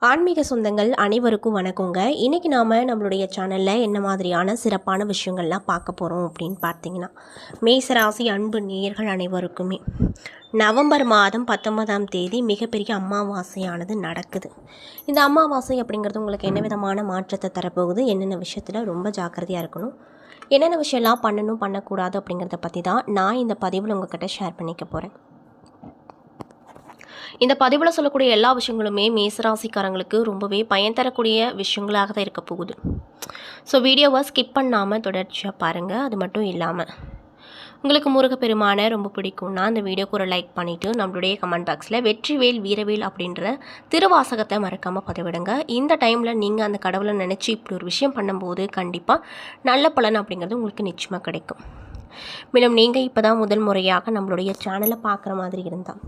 ஆன்மீக சொந்தங்கள் அனைவருக்கும் வணக்கங்க. இன்றைக்கி நாம் நம்மளுடைய சேனலில் என்ன மாதிரியான சிறப்பான விஷயங்கள்லாம் பார்க்க போகிறோம் அப்படின்னு பார்த்தீங்கன்னா, மேசராசி அன்பு நேயர்கள் அனைவருக்குமே நவம்பர் மாதம் 19ஆம் தேதி மிகப்பெரிய அமாவாசையானது நடக்குது. இந்த அமாவாசை அப்படிங்கிறது உங்களுக்கு என்ன விதமான மாற்றத்தை தரப்போகுது, என்னென்ன விஷயத்தில் ரொம்ப ஜாக்கிரதையாக இருக்கணும், என்னென்ன விஷயம்லாம் பண்ணணும் பண்ணக்கூடாது அப்படிங்கிறத பற்றி தான் நான் இந்த பதிவில் உங்கள்கிட்ட ஷேர் பண்ணிக்க போகிறேன். இந்த பதிவில் சொல்லக்கூடிய எல்லா விஷயங்களுமே மேசராசிக்காரங்களுக்கு ரொம்பவே பயன் தரக்கூடிய விஷயங்களாக தான் இருக்க போகுது. ஸோ வீடியோவை ஸ்கிப் பண்ணாமல் தொடர்ச்சியாக பாருங்கள். அது மட்டும் இல்லாமல் உங்களுக்கு முருகப்பெருமானை ரொம்ப பிடிக்கும்னா அந்த வீடியோக்கு ஒரு லைக் பண்ணிவிட்டு நம்மளுடைய கமெண்ட் பாக்ஸில் வெற்றிவேல் வீரவேல் அப்படின்ற திருவாசகத்தை மறக்காமல் பதிவிடுங்க. இந்த டைமில் நீங்கள் அந்த கடவுளை நினச்சி இப்படி ஒரு விஷயம் பண்ணும்போது கண்டிப்பாக நல்ல பலன் அப்படிங்கிறது உங்களுக்கு நிச்சயமாக கிடைக்கும். மேலும் நீங்கள் இப்போ தான் முதல் முறையாக நம்மளுடைய சேனலை பார்க்குற மாதிரி இருந்தால்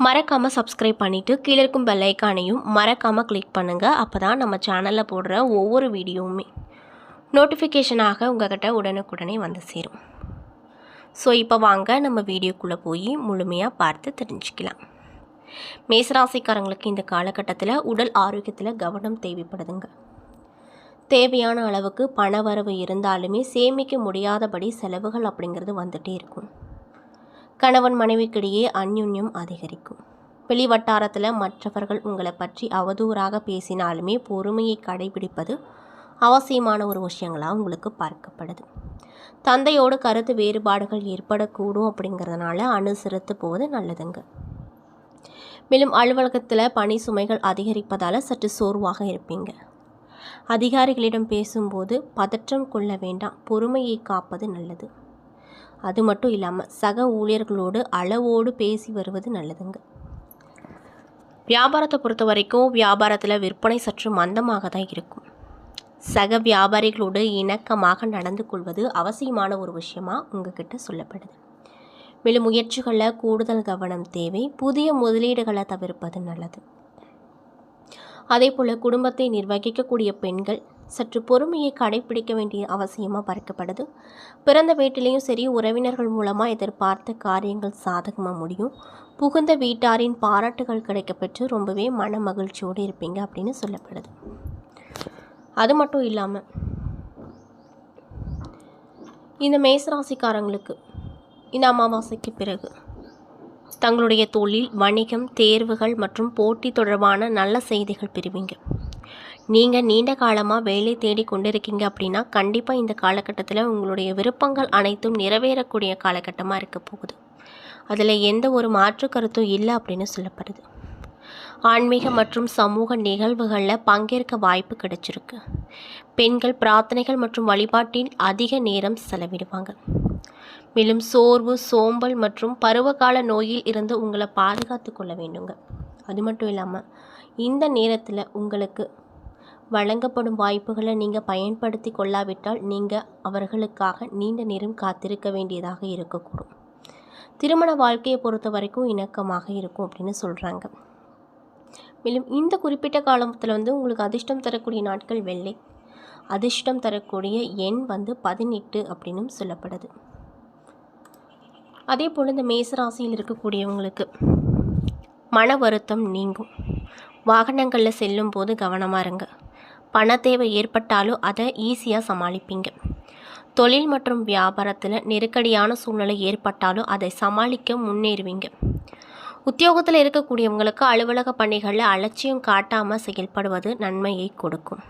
மறக்காமல் சப்ஸ்கிரைப் பண்ணிவிட்டு கீழே இருக்கும் பெல் ஐக்கானையும் மறக்காமல் கிளிக் பண்ணுங்கள். அப்போ தான் நம்ம சேனலில் போடுற ஒவ்வொரு வீடியோவுமே நோட்டிஃபிகேஷனாக உங்கள்கிட்ட உடனுக்குடனே வந்து சேரும். ஸோ இப்போ வாங்க நம்ம வீடியோக்குள்ளே போய் முழுமையாக பார்த்து தெரிஞ்சுக்கலாம். மேசராசிக்காரங்களுக்கு இந்த காலகட்டத்தில் உடல் ஆரோக்கியத்தில் கவனம் தேவைப்படுதுங்க. தேவையான அளவுக்கு பண வரவு இருந்தாலுமே சேமிக்க முடியாதபடி செலவுகள் அப்படிங்கிறது வந்துகிட்டே இருக்கும். கணவன் மனைவிக்கிடையே அந்யுன்யம் அதிகரிக்கும். வெளிவட்டாரத்தில் மற்றவர்கள் உங்களை பற்றி அவதூறாக பேசினாலுமே பொறுமையை கடைபிடிப்பது அவசியமான ஒரு விஷயங்களாக உங்களுக்கு பார்க்கப்படுது. தந்தையோடு கருத்து வேறுபாடுகள் ஏற்படக்கூடும் அப்படிங்கிறதுனால அனுசரித்து போவது நல்லதுங்க. மேலும் அலுவலகத்தில் பணி சுமைகள் அதிகரிப்பதால் சற்று சோர்வாக இருப்பீங்க. அதிகாரிகளிடம் பேசும்போது பதற்றம் கொள்ள வேண்டாம், பொறுமையை காப்பது நல்லது. அது மட்டும் இல்லாமல் சக ஊழியர்களோடு அளவோடு பேசி வருவது நல்லதுங்க. வியாபாரத்தை பொறுத்த வரைக்கும் வியாபாரத்தில் விற்பனை சற்று மந்தமாக தான் இருக்கும். சக வியாபாரிகளோடு இணக்கமாக நடந்து கொள்வது அவசியமான ஒரு விஷயமாக உங்ககிட்ட சொல்லப்படுது. மேலும் முயற்சிகளில் கூடுதல் கவனம் தேவை. புதிய முதலீடுகளை தவிர்ப்பது நல்லது. அதே போல் குடும்பத்தை நிர்வகிக்கக்கூடிய பெண்கள் சற்று பொறுமையை கடைபிடிக்க வேண்டிய அவசியமாக பார்க்கப்படுது. பிறந்த வீட்டிலையும் சரி, உறவினர்கள் மூலமாக எதிர்பார்த்த காரியங்கள் சாதகமாக முடியும். புகுந்த வீட்டாரின் பாராட்டுகள் கிடைக்கப்பெற்று ரொம்பவே மன மகிழ்ச்சியோடு இருப்பீங்க அப்படின்னு சொல்லப்படுது. அது மட்டும் இல்லாமல் இந்த மேசராசிக்காரங்களுக்கு இந்த அமாவாசைக்கு பிறகு தங்களுடைய தொழில், வணிகம், தேர்வுகள் மற்றும் போட்டி தொடர்பான நல்ல செய்திகள் பெறுவீங்க. நீங்கள் நீண்ட காலமாக வேலை தேடி கொண்டிருக்கீங்க அப்படின்னா கண்டிப்பாக இந்த காலகட்டத்தில் உங்களுடைய விருப்பங்கள் அனைத்தும் நிறைவேறக்கூடிய காலகட்டமாக இருக்க போகுது. அதில் எந்த ஒரு மாற்று கருத்தும் இல்லை அப்படின்னு சொல்லப்படுது. ஆன்மீக மற்றும் சமூக நிகழ்வுகளில் பங்கேற்க வாய்ப்பு கிடைச்சிருக்கு. பெண்கள் பிரார்த்தனைகள் மற்றும் வழிபாட்டில் அதிக நேரம் செலவிடுவாங்க. மேலும் சோர்வு, சோம்பல் மற்றும் பருவகால நோயில் இருந்து உங்களை பாதுகாத்து கொள்ள வேண்டுங்க. அது மட்டும் இல்லாமல் இந்த நேரத்தில் உங்களுக்கு வழங்கப்படும் வாய்ப்புகளை நீங்கள் பயன்படுத்தி கொள்ளாவிட்டால் நீங்கள் அவர்களுக்காக நீண்ட நேரம் காத்திருக்க வேண்டியதாக இருக்கக்கூடும். திருமண வாழ்க்கையை பொறுத்த வரைக்கும் இணக்கமாக இருக்கும் அப்படின்னு சொல்கிறாங்க. மேலும் இந்த குறிப்பிட்ட காலத்தில் உங்களுக்கு அதிர்ஷ்டம் தரக்கூடிய நாட்கள் வெள்ளை, அதிர்ஷ்டம் தரக்கூடிய எண் 18 அப்படின்னும் சொல்லப்படுது. அதே போல் இந்த மேசராசியில் இருக்கக்கூடியவங்களுக்கு மன வருத்தம் நீங்கும். வாகனங்களில் செல்லும் போது கவனமாக இருங்க. பண தேவை ஏற்பட்டாலும் அதை ஈஸியாக சமாளிப்பீங்க. தொழில் மற்றும் வியாபாரத்தில் நெருக்கடியான சூழ்நிலை ஏற்பட்டாலும் அதை சமாளிக்க முன்னேறுவீங்க. உத்தியோகத்தில் இருக்கக்கூடியவங்களுக்கு அலுவலக பணிகளில் அலட்சியம் காட்டாமல் செயல்படுவது நன்மையை கொடுக்கும்.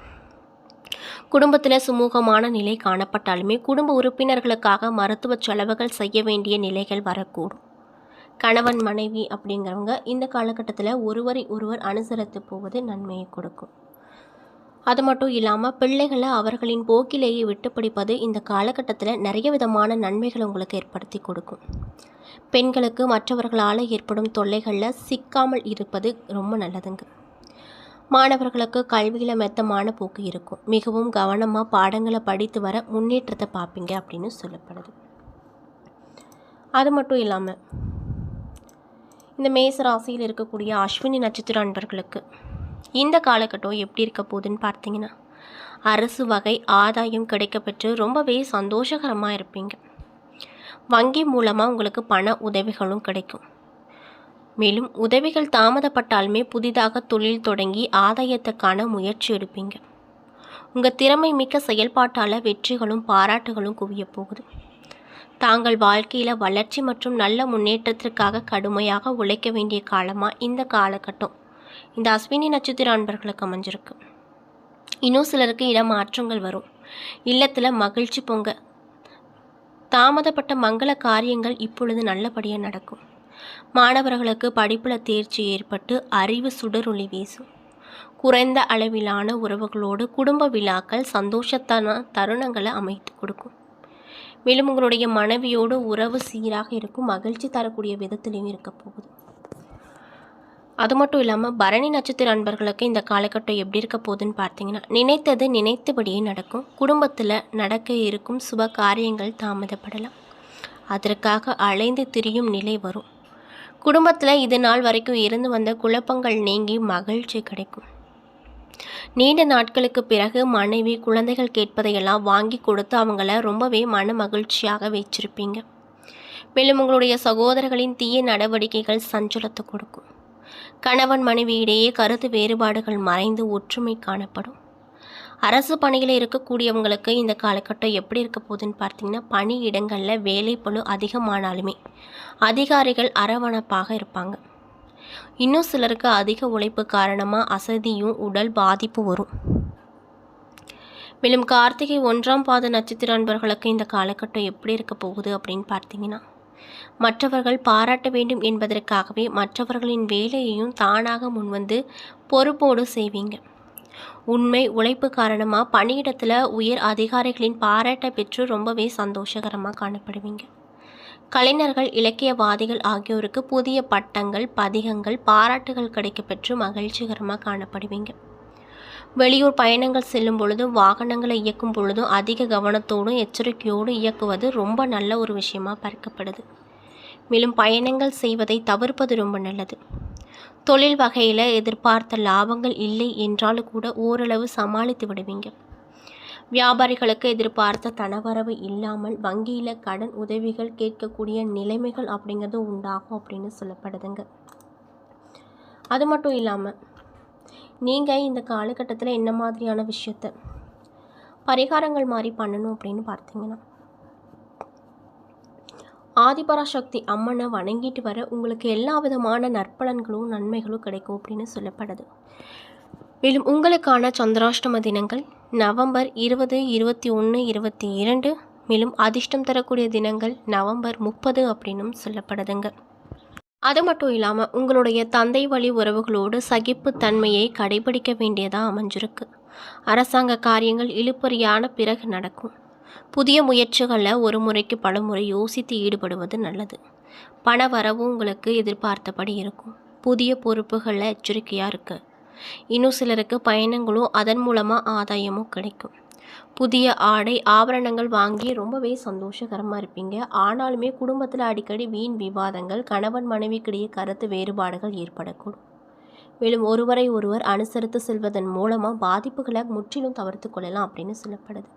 குடும்பத்தில் சுமூகமான நிலை காணப்பட்டாலுமே குடும்ப உறுப்பினர்களுக்காக மருத்துவ செலவுகள் செய்ய வேண்டிய நிலைகள் வரக்கூடும். கணவன் மனைவி அப்படிங்கிறவங்க இந்த காலகட்டத்தில் ஒருவரை ஒருவர் அனுசரித்து போவது நன்மையை கொடுக்கும். அது மட்டும் இல்லாமல் பிள்ளைகளை அவர்களின் போக்கிலேயே விட்டு பிடிப்பது இந்த காலகட்டத்தில் நிறைய விதமான நன்மைகளை உங்களுக்கு ஏற்படுத்தி கொடுக்கும். பெண்களுக்கு மற்றவர்களால் ஏற்படும் தொல்லைகளில் சிக்காமல் இருப்பது ரொம்ப நல்லதுங்க. மாணவர்களுக்கு கல்வியில் மெத்தமான போக்கு இருக்கும். மிகவும் கவனமாக பாடங்களை படித்து வர முன்னேற்றத்தை பார்ப்பீங்க அப்படின்னு சொல்லப்படுது. அது மட்டும் இல்லாமல் இந்த மேச ராசியில் இருக்கக்கூடிய அஸ்வினி நட்சத்திர அன்பர்களுக்கு இந்த காலகட்டம் எப்படி இருக்க போகுதுன்னு பார்த்தீங்கன்னா, அரசு வகை ஆதாயம் கிடைக்கப்பெற்று ரொம்பவே சந்தோஷகரமாக இருப்பீங்க. வங்கி மூலமாக உங்களுக்கு பண உதவிகளும் கிடைக்கும். மேலும் உதவிகள் தாமதப்பட்டாலுமே புதிதாக தொழில் தொடங்கி ஆதாயத்தை காண முயற்சி எடுப்பீங்க. உங்கள் திறமை மிக்க செயல்பாட்டால் வெற்றிகளும் பாராட்டுகளும் குவிய போகுது. தாங்கள் வாழ்க்கையில் வளர்ச்சி மற்றும் நல்ல முன்னேற்றத்திற்காக கடுமையாக உழைக்க வேண்டிய காலமாக இந்த காலகட்டம் இந்த அஸ்வினி நட்சத்திர அன்பர்களுக்கு அமைஞ்சிருக்கு. இன்னும் சிலருக்கு இடமாற்றங்கள் வரும். இல்லத்தில் மகிழ்ச்சி பொங்க தாமதப்பட்ட மங்கள காரியங்கள் இப்பொழுது நல்லபடியாக நடக்கும். மாணவர்களுக்கு படிப்பில் தேர்ச்சி ஏற்பட்டு அறிவு சுடரொளி வீசும். குறைந்த அளவிலான உறவுகளோடு குடும்ப விழாக்கள் சந்தோஷத்தான தருணங்களை அமைத்து கொடுக்கும். மேலும் உங்களுடைய மனைவியோடு உறவு சீராக இருக்கும். மகிழ்ச்சி தரக்கூடிய விதத்திலையும் இருக்க போகுது. அது மட்டும் இல்லாமல் பரணி நட்சத்திர அன்பர்களுக்கு இந்த காலகட்டம் எப்படி இருக்க போகுதுன்னு பார்த்தீங்கன்னா, நினைத்தது நினைத்தபடியே நடக்கும். குடும்பத்தில் நடக்க இருக்கும் சுப காரியங்கள் தாமதப்படலாம். அதற்காக அலைந்து திரியும் நிலை வரும். குடும்பத்தில் இது நாள் வரைக்கும் இருந்து வந்த குழப்பங்கள் நீங்கி மகிழ்ச்சி கிடைக்கும். நீண்ட நாட்களுக்கு பிறகு மனைவி குழந்தைகள் கேட்பதையெல்லாம் வாங்கி கொடுத்து அவங்கள ரொம்பவே மன மகிழ்ச்சியாக வச்சிருப்பீங்க. மேலும் உங்களுடைய சகோதரர்களின் தீய நடவடிக்கைகள் சஞ்சலத்தை கொடுக்கும். கணவன் மனைவி இடையே கருத்து வேறுபாடுகள் மறைந்து ஒற்றுமை காணப்படும். அரசு பணியில் இருக்கக்கூடியவங்களுக்கு இந்த காலகட்டம் எப்படி இருக்க போகுதுன்னு பார்த்தீங்கன்னா, பணி இடங்களில் வேலைப்பளு அதிகமானாலுமே அதிகாரிகள் அரவணைப்பாக இருப்பாங்க. இன்னும் சிலருக்கு அதிக உழைப்பு காரணமாக அசதியும் உடல் பாதிப்பு வரும். மேலும் கார்த்திகை 1ஆம் பாத நட்சத்திர அன்பர்களுக்கு இந்த காலகட்டம் எப்படி இருக்க போகுது அப்படின்னு பார்த்தீங்கன்னா, மற்றவர்கள் பாராட்ட வேண்டும் என்பதற்காகவே மற்றவர்களின் வேலையையும் தானாக முன்வந்து பொறுப்போடு செய்வீங்க. உண்மை உழைப்பு காரணமாக பணியிடத்தில் உயர் அதிகாரிகளின் பாராட்டை பெற்று ரொம்பவே சந்தோஷகரமாக காணப்படுவீங்க. கலைஞர்கள் இலக்கியவாதிகள் ஆகியோருக்கு புதிய பட்டங்கள் பதிகங்கள் பாராட்டுகள் கிடைக்கப்பெற்று மகிழ்ச்சிகரமாக காணப்படுவீங்க. வெளியூர் பயணங்கள் செல்லும் பொழுதும் வாகனங்களை இயக்கும் பொழுதும் அதிக கவனத்தோடும் எச்சரிக்கையோடு இயக்குவது ரொம்ப நல்ல ஒரு விஷயமாக பார்க்கப்படுது. மேலும் பயணங்கள் செய்வதை தவிர்ப்பது ரொம்ப நல்லது. தொழில் வகையில் எதிர்பார்த்த லாபங்கள் இல்லை என்றாலும் கூட ஓரளவு சமாளித்து விடுவீங்க. வியாபாரிகளுக்கு எதிர்பார்த்த தனவரவு இல்லாமல் வங்கியில் கடன் உதவிகள் கேட்கக்கூடிய நிலைமைகள் அப்படிங்கிறது உண்டாகும் அப்படின்னு சொல்லப்படுதுங்க. அது மட்டும் இல்லாமல் நீங்கள் இந்த காலகட்டத்தில் என்ன மாதிரியான விஷயத்தை பரிகாரங்கள் மாதிரி பண்ணணும் அப்படின்னு பார்த்தீங்கன்னா, ஆதிபராசக்தி அம்மனை வணங்கிட்டு வர உங்களுக்கு எல்லா விதமான நற்பலன்களும் நன்மைகளும் கிடைக்கும் அப்படின்னு சொல்லப்படுது. மேலும் உங்களுக்கான சந்திராஷ்டம தினங்கள் நவம்பர் 20, 21, 22. மேலும் அதிர்ஷ்டம் தரக்கூடிய தினங்கள் நவம்பர் 30 அப்படின்னும் சொல்லப்படுதுங்க. அது மட்டும் இல்லாமல் உங்களுடைய தந்தை வழி உறவுகளோடு சகிப்புத்தன்மையை கடைபிடிக்க வேண்டியதாக அமைஞ்சிருக்கு. அரசாங்க காரியங்கள் இழுபறியான பிறகு நடக்கும். புதிய முயற்சிகளில் ஒரு முறைக்கு பல முறை யோசித்து ஈடுபடுவது நல்லது. பண வரவும் உங்களுக்கு எதிர்பார்த்தபடி இருக்கும். புதிய பொறுப்புகளில் எச்சரிக்கையாக இருக்கு. இன்னும் சிலருக்கு பயணங்களும் அதன் மூலமாக ஆதாயமும் கிடைக்கும். புதிய ஆடை ஆபரணங்கள் வாங்கி ரொம்பவே சந்தோஷகரமாக இருப்பீங்க. ஆனாலுமே குடும்பத்தில் அடிக்கடி வீண் விவாதங்கள், கணவன் மனைவிக்கிடையே கருத்து வேறுபாடுகள் ஏற்படக்கூடும். மேலும் ஒருவரை ஒருவர் அனுசரித்து செல்வதன் மூலமாக பாதிப்புகளை முற்றிலும் தவிர்த்து கொள்ளலாம் அப்படின்னு சொல்லப்படுது.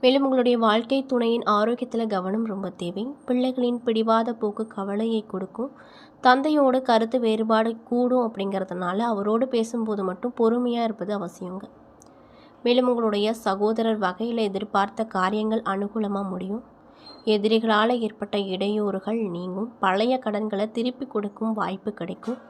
மேலும் உங்களுடைய வாழ்க்கை துணையின் ஆரோக்கியத்தில் கவனம் ரொம்ப தேவை. பிள்ளைகளின் பிடிவாத போக்கு கவலையை கொடுக்கும். தந்தையோடு கருத்து வேறுபாடு கூடும் அப்படிங்கிறதுனால அவரோடு பேசும்போது மட்டும் பொறுமையாக இருப்பது அவசியங்க. மேலும் உங்களுடைய சகோதரர் வகையில் எதிர்பார்த்த காரியங்கள் அனுகூலமாக முடியும். எதிரிகளால் ஏற்பட்ட இடையூறுகள் நீங்கும். பழைய கடன்களை திருப்பி கொடுக்கும் வாய்ப்பு கிடைக்கும்.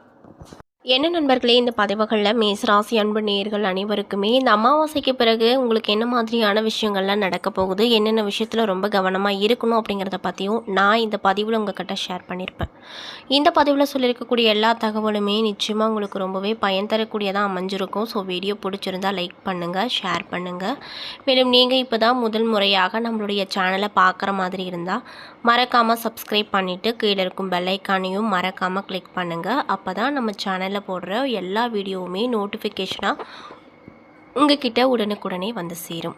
என்ன நண்பர்களே, இந்த பதிவுகளில் மேசராசி அன்பு நேயர்கள் அனைவருக்குமே இந்த அமாவாசைக்கு பிறகு உங்களுக்கு என்ன மாதிரியான விஷயங்கள்லாம் நடக்க போகுது, என்னென்ன விஷயத்தில் ரொம்ப கவனமாக இருக்கணும் அப்படிங்கிறத பற்றியும் நான் இந்த பதிவில் உங்கள்கிட்ட ஷேர் பண்ணியிருப்பேன். இந்த பதிவில் சொல்லியிருக்கக்கூடிய எல்லா தகவலுமே நிச்சயமாக உங்களுக்கு ரொம்பவே பயன் தரக்கூடியதாக அமைஞ்சிருக்கும். ஸோ வீடியோ பிடிச்சிருந்தால் லைக் பண்ணுங்கள், ஷேர் பண்ணுங்கள். மேலும் நீங்கள் இப்போ தான் முதல் முறையாக நம்மளுடைய சேனலை பார்க்குற மாதிரி இருந்தால் மறக்காமல் சப்ஸ்கிரைப் பண்ணிவிட்டு கீழே இருக்கும் பெல் ஐக்கானையும் மறக்காமல் கிளிக் பண்ணுங்கள். அப்போ தான் நம்ம சேனலில் போடுற எல்லா வீடியோவுமே நோட்டிஃபிகேஷனாக உங்ககிட்ட உடனுக்குடனே வந்து சேரும்.